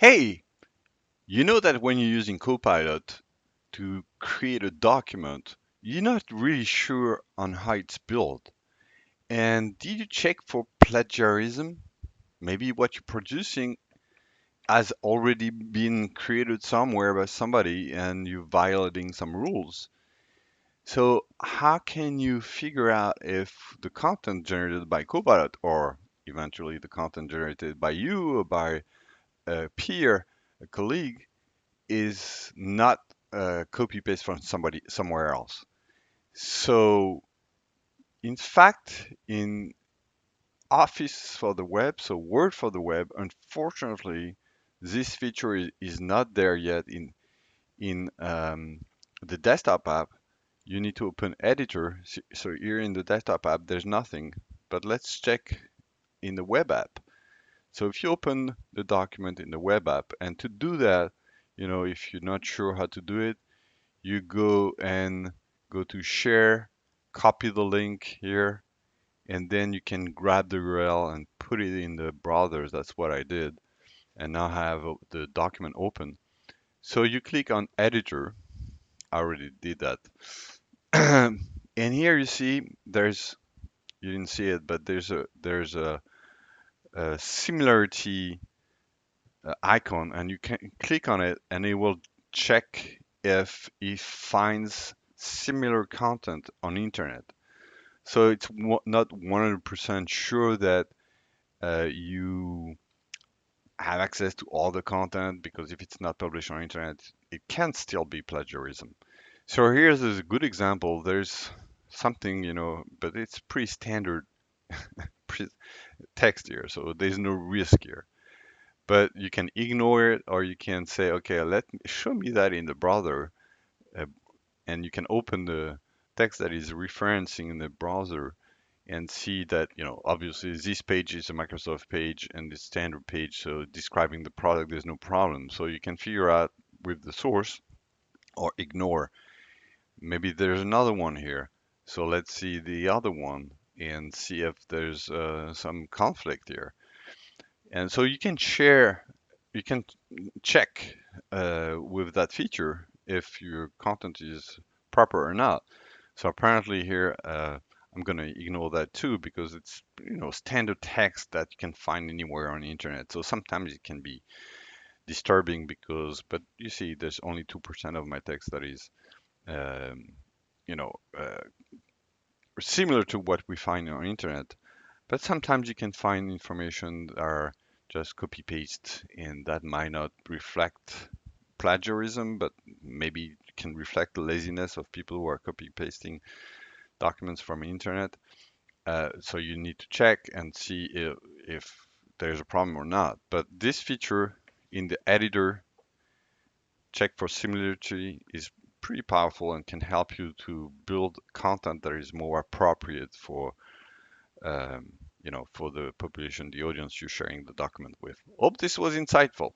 Hey, you know that when you're using Copilot to create a document, you're not really sure on how it's built. And did you check for plagiarism? Maybe what you're producing has already been created somewhere by somebody and you're violating some rules. So, how can you figure out if the content generated by Copilot or eventually the content generated by you or by a peer, a colleague, is not copy paste from somebody somewhere else. So in fact, in Office for the web, so Word for the web, unfortunately, this feature is not there yet in the desktop app. You need to open editor. So here in the desktop app, there's nothing. But let's check in the web app. So if you open the document in the web app, and to do that, if you're not sure how to do it, you go to share, copy the link here, and then you can grab the URL and put it in the browser. That's what I did. And now I have the document open. So you click on editor. I already did that. And here you see you didn't see it, but there's a similarity icon, and you can click on it, and it will check if it finds similar content on internet. So it's not 100% sure that you have access to all the content, because if it's not published on internet, it can still be plagiarism. So here's a good example. There's something, but it's pretty standard pre- text here, so there's no risk here. But you can ignore it, or you can say, okay, show me that in the browser, uh, and you can open the text that is referencing in the browser and see that, obviously this page is a Microsoft page and the standard page, so describing the product, there's no problem. So you can figure out with the source or ignore. Maybe there's another one here. So let's see the other one and see if there's some conflict here. And so you can check with that feature if your content is proper or not. So apparently here, I'm going to ignore that too, because it's, standard text that you can find anywhere on the internet. So sometimes it can be disturbing but you see, there's only 2% of my text that is, um, you know, uh, similar to what we find on the internet. But sometimes you can find information that are just copy paste, and that might not reflect plagiarism, but maybe can reflect the laziness of people who are copy pasting documents from the internet. So you need to check and see if there's a problem or not. But this feature in the editor, check for similarity, is pretty powerful and can help you to build content that is more appropriate um, for the population, the audience you're sharing the document with. Hope this was insightful.